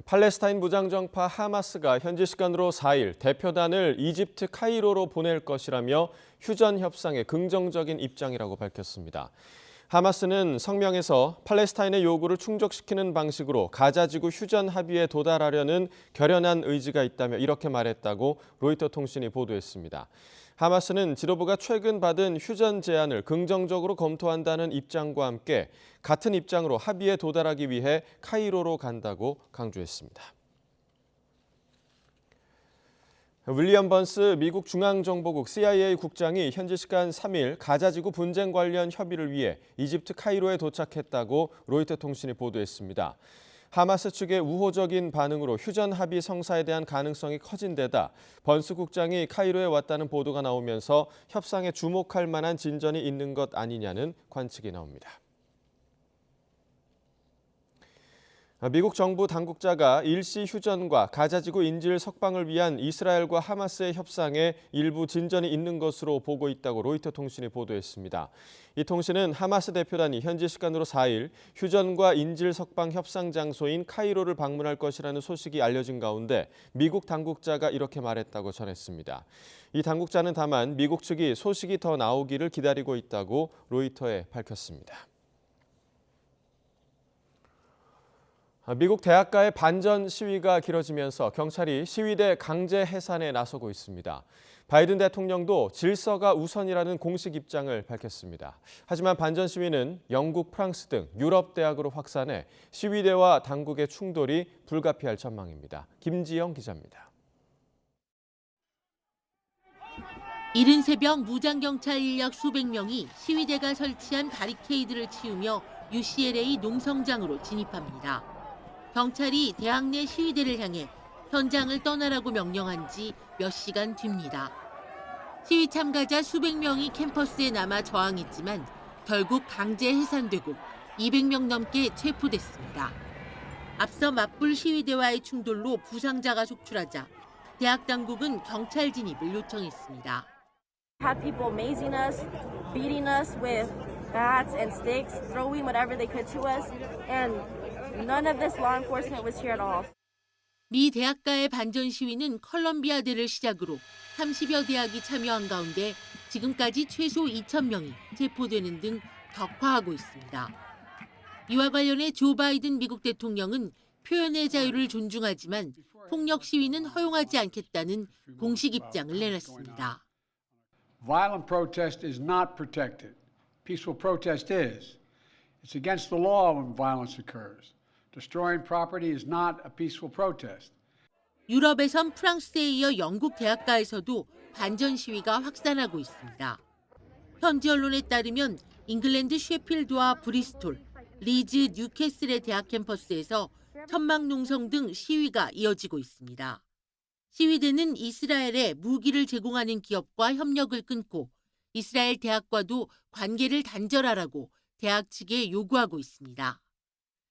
팔레스타인 무장정파 하마스가 현지 시간으로 4일 대표단을 이집트 카이로로 보낼 것이라며 휴전 협상에 긍정적인 입장이라고 밝혔습니다. 하마스는 성명에서 팔레스타인의 요구를 충족시키는 방식으로 가자지구 휴전 합의에 도달하려는 결연한 의지가 있다며 이렇게 말했다고 로이터 통신이 보도했습니다. 하마스는 지도부가 최근 받은 휴전 제안을 긍정적으로 검토한다는 입장과 함께 같은 입장으로 합의에 도달하기 위해 카이로로 간다고 강조했습니다. 윌리엄 번스 미국 중앙정보국 CIA 국장이 현지 시간 3일 가자지구 분쟁 관련 협의를 위해 이집트 카이로에 도착했다고 로이터 통신이 보도했습니다. 하마스 측의 우호적인 반응으로 휴전 합의 성사에 대한 가능성이 커진 데다 번스 국장이 카이로에 왔다는 보도가 나오면서 협상에 주목할 만한 진전이 있는 것 아니냐는 관측이 나옵니다. 미국 정부 당국자가 일시 휴전과 가자지구 인질 석방을 위한 이스라엘과 하마스의 협상에 일부 진전이 있는 것으로 보고 있다고 로이터 통신이 보도했습니다. 이 통신은 하마스 대표단이 현지 시간으로 4일 휴전과 인질 석방 협상 장소인 카이로를 방문할 것이라는 소식이 알려진 가운데 미국 당국자가 이렇게 말했다고 전했습니다. 이 당국자는 다만 미국 측이 소식이 더 나오기를 기다리고 있다고 로이터에 밝혔습니다. 미국 대학가의 반전 시위가 길어지면서 경찰이 시위대 강제 해산에 나서고 있습니다. 바이든 대통령도 질서가 우선이라는 공식 입장을 밝혔습니다. 하지만 반전 시위는 영국, 프랑스 등 유럽 대학으로 확산해 시위대와 당국의 충돌이 불가피할 전망입니다. 김지영 기자입니다.
이른 새벽 무장경찰 인력 수백 명이 시위대가 설치한 바리케이드를 치우며 UCLA 농성장으로 진입합니다. 경찰이 대학 내 시위대를 향해 현장을 떠나라고 명령한 지 몇 시간 뒤입니다. 시위 참가자 수백 명이 캠퍼스에 남아 저항했지만 결국 강제 해산되고 200명 넘게 체포됐습니다. 앞서 맞불 시위대와의 충돌로 부상자가 속출하자 대학 당국은 경찰 진입을 요청했습니다.
Had people mazing us, beating us with bats and sticks, throwing whatever they could to us, and none of this law enforcement was here at all.
미 대학가의 반전 시위는 컬럼비아대를 시작으로 30여 대학이 참여한 가운데 지금까지 최소 2,000명이 체포되는 등 격화하고 있습니다. 이와 관련해 조 바이든 미국 대통령은 표현의 자유를 존중하지만 폭력 시위는 허용하지 않겠다는 공식 입장을 내놨습니다.
Violent protest is not protected. Peaceful protest is. It's against the law when violence occurs. Destroying property is not a peaceful protest.
유럽에선 프랑스에 이어 영국 대학가에서도 반전 시위가 확산하고 있습니다. 현지 언론에 따르면 잉글랜드 셰필드와 브리스톨, 리즈, 뉴캐슬의 대학 캠퍼스에서 천막 농성 등 시위가 이어지고 있습니다. 시위대는 이스라엘에 무기를 제공하는 기업과 협력을 끊고 이스라엘 대학과도 관계를 단절하라고 대학 측에 요구하고 있습니다.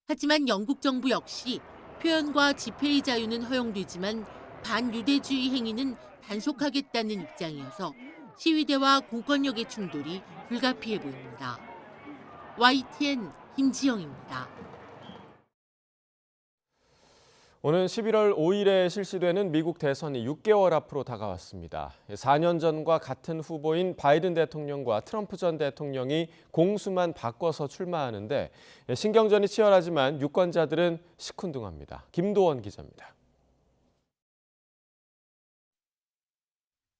하지만 영국 정부 역시 표현과 집회의 자유는 허용되지만 반유대주의 행위는 단속하겠다는 입장이어서 시위대와 공권력의 충돌이 불가피해 보입니다. YTN 김지영입니다.
오는 11월 5일에 실시되는 미국 대선이 6개월 앞으로 다가왔습니다. 4년 전과 같은 후보인 바이든 대통령과 트럼프 전 대통령이 공수만 바꿔서 출마하는데 신경전이 치열하지만 유권자들은 시큰둥합니다. 김도원 기자입니다.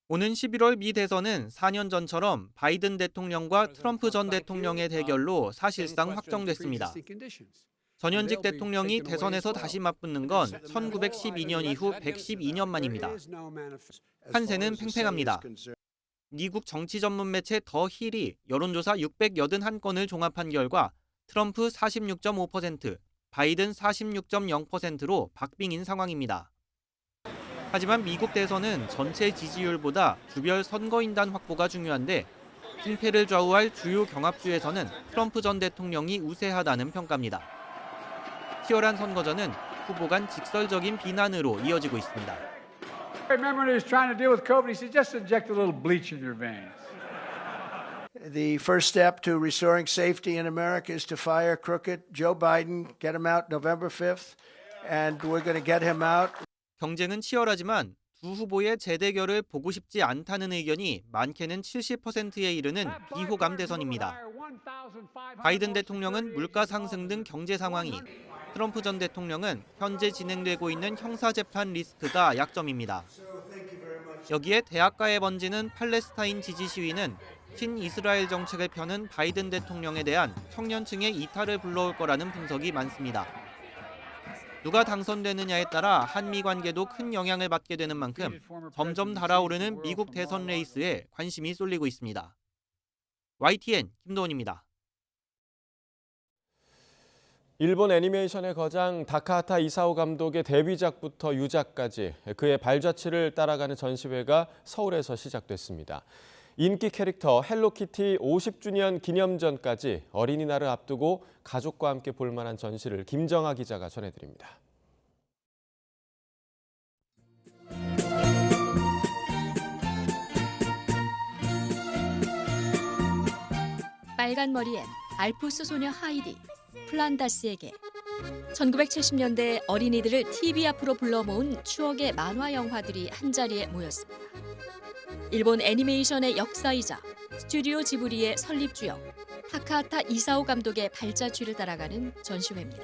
오는 11월 미 대선은 4년 전처럼 바이든 대통령과 트럼프 전 대통령의 대결로 사실상 확정됐습니다. 전현직 대통령이 대선에서 다시 맞붙는 건 1912년 이후 112년 만입니다. 판세는 팽팽합니다. 미국 정치 전문 매체 더 힐이 여론조사 681건을 종합한 결과 트럼프 46.5%, 바이든 46.0%로 박빙인 상황입니다. 하지만 미국 대선은 전체 지지율보다 주별 선거인단 확보가 중요한데 승패를 좌우할 주요 경합주에서는 트럼프 전 대통령이 우세하다는 평가입니다. 치열한 선거전은 후보 간 직설적인 비난으로 이어지고 있습니다.
Remember he was trying to deal with COVID. He said, just inject a little bleach in your veins.
The first step to restoring safety in America is to fire crooked Joe Biden, get him out November 5th, and we're going to get him out.
경쟁은 치열하지만 두 후보의 재대결을 보고 싶지 않다는 의견이 많게는 70%에 이르는 비호감 대선입니다. 바이든 대통령은 물가 상승 등 경제 상황이, 트럼프 전 대통령은 현재 진행되고 있는 형사재판 리스크가 약점입니다. 여기에 대학가에 번지는 팔레스타인 지지 시위는 친이스라엘 정책을 펴는 바이든 대통령에 대한 청년층의 이탈을 불러올 거라는 분석이 많습니다. 누가 당선되느냐에 따라 한미 관계도 큰 영향을 받게 되는 만큼 점점 달아오르는 미국 대선 레이스에 관심이 쏠리고 있습니다. YTN 김도원입니다.
일본 애니메이션의 거장 다카하타 이사오 감독의 데뷔작부터 유작까지 그의 발자취를 따라가는 전시회가 서울에서 시작됐습니다. 인기 캐릭터 헬로키티 50주년 기념전까지 어린이날을 앞두고 가족과 함께 볼 만한 전시를 김정아 기자가 전해드립니다.
빨간 머리엔 알프스 소녀 하이디, 플란다스에게 1970년대 어린이들을 TV 앞으로 불러 모은 추억의 만화 영화들이 한자리에 모였습니다. 일본 애니메이션의 역사이자 스튜디오 지브리의 설립주역 타카하타 이사오 감독의 발자취를 따라가는 전시회입니다.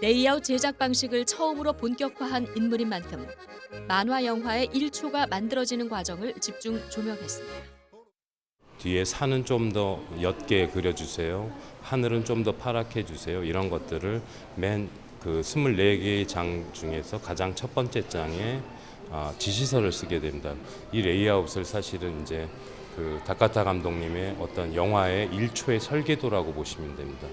레이아웃 제작 방식을 처음으로 본격화한 인물인 만큼 만화 영화의 1초가 만들어지는 과정을 집중 조명했습니다.
뒤에 산은 좀 더 옅게 그려주세요. 하늘은 좀 더 파랗게 해주세요. 이런 것들을 맨 그 24개의 장 중에서 가장 첫 번째 장에 지시서를 쓰게 됩니다. 이 레이아웃을 사실은 이제 그 다카타 감독님의 어떤 영화의 1초의 설계도라고 보시면 됩니다.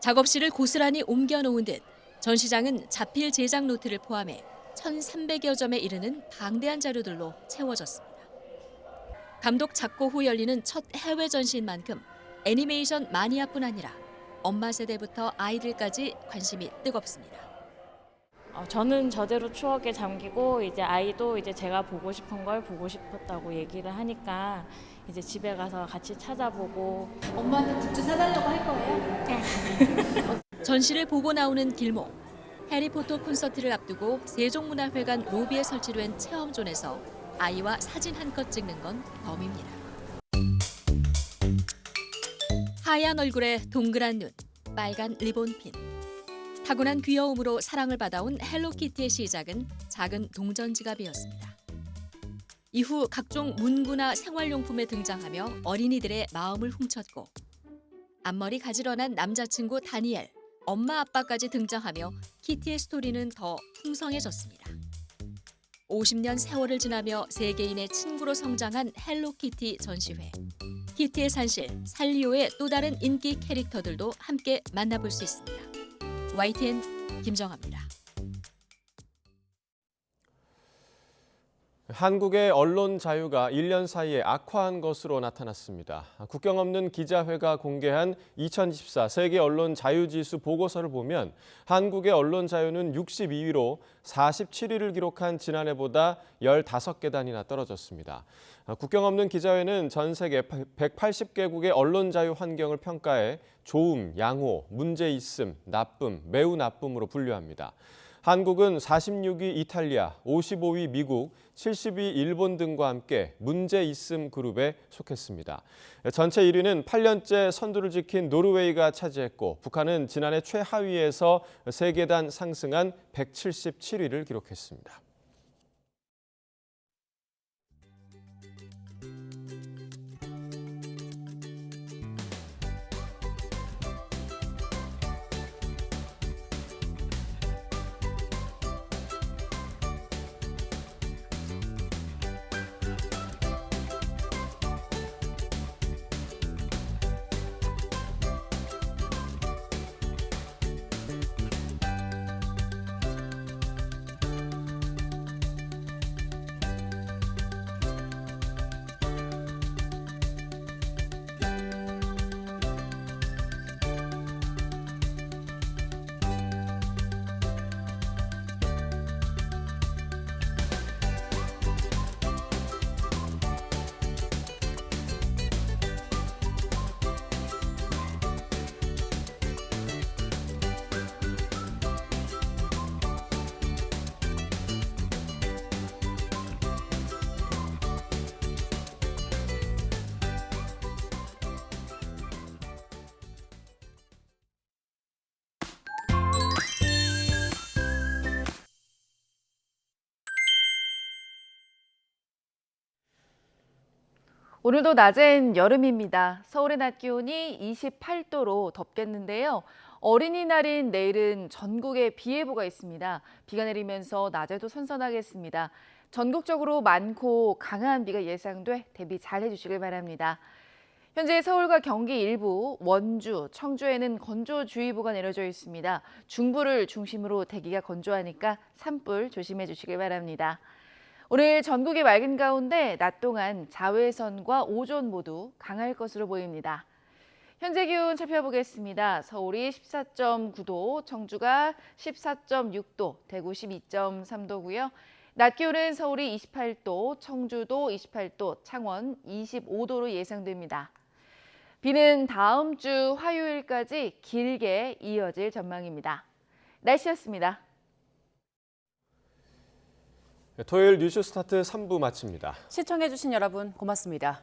작업실을 고스란히 옮겨놓은 듯 전시장은 자필 제작 노트를 포함해 1,300여 점에 이르는 방대한 자료들로 채워졌습니다. 감독 작고 후 열리는 첫 해외 전시인 만큼 애니메이션 마니아뿐 아니라 엄마 세대부터 아이들까지 관심이 뜨겁습니다.
저는 저대로 추억에 잠기고 이제 아이도 이제 제가 보고 싶은 걸 보고 싶었다고 얘기를 하니까 이제 집에 가서 같이 찾아보고
엄마한테 굿즈 사달라고 할 거예요? 전시를 보고 나오는 길목. 해리포터 콘서트를 앞두고 세종문화회관 로비에 설치된 체험존에서 아이와 사진 한 컷 찍는 건 덤입니다. 하얀 얼굴에 동그란 눈, 빨간 리본핀. 타고난 귀여움으로 사랑을 받아온 헬로키티의 시작은 작은 동전 지갑이었습니다. 이후 각종 문구나 생활용품에 등장하며 어린이들의 마음을 훔쳤고 앞머리 가지런한 남자친구 다니엘, 엄마 아빠까지 등장하며 키티의 스토리는 더 풍성해졌습니다. 50년 세월을 지나며 세계인의 친구로 성장한 헬로키티 전시회. 키티의 산실, 살리오의 또 다른 인기 캐릭터들도 함께 만나볼 수 있습니다. YTN 김정아입니다.
한국의 언론 자유가 1년 사이에 악화한 것으로 나타났습니다. 국경 없는 기자회가 공개한 2024 세계 언론 자유지수 보고서를 보면 한국의 언론 자유는 62위로 47위를 기록한 지난해보다 15계단이나 떨어졌습니다. 국경 없는 기자회는 전 세계 180개국의 언론 자유 환경을 평가해 좋음, 양호, 문제 있음, 나쁨, 매우 나쁨으로 분류합니다. 한국은 46위 이탈리아, 55위 미국, 70위 일본 등과 함께 문제 있음 그룹에 속했습니다. 전체 1위는 8년째 선두를 지킨 노르웨이가 차지했고 북한은 지난해 최하위에서 3계단 상승한 177위를 기록했습니다.
오늘도 낮엔 여름입니다. 서울의 낮 기온이 28도로 덥겠는데요. 어린이날인 내일은 전국에 비 예보가 있습니다. 비가 내리면서 낮에도 선선하겠습니다. 전국적으로 많고 강한 비가 예상돼 대비 잘 해주시길 바랍니다. 현재 서울과 경기 일부, 원주, 청주에는 건조주의보가 내려져 있습니다. 중부를 중심으로 대기가 건조하니까 산불 조심해 주시길 바랍니다. 오늘 전국이 맑은 가운데 낮 동안 자외선과 오존 모두 강할 것으로 보입니다. 현재 기온 살펴보겠습니다. 서울이 14.9도, 청주가 14.6도, 대구 12.3도고요. 낮 기온은 서울이 28도, 청주도 28도, 창원 25도로 예상됩니다. 비는 다음 주 화요일까지 길게 이어질 전망입니다. 날씨였습니다.
토요일 뉴스 스타트 3부 마칩니다.
시청해주신 여러분 고맙습니다.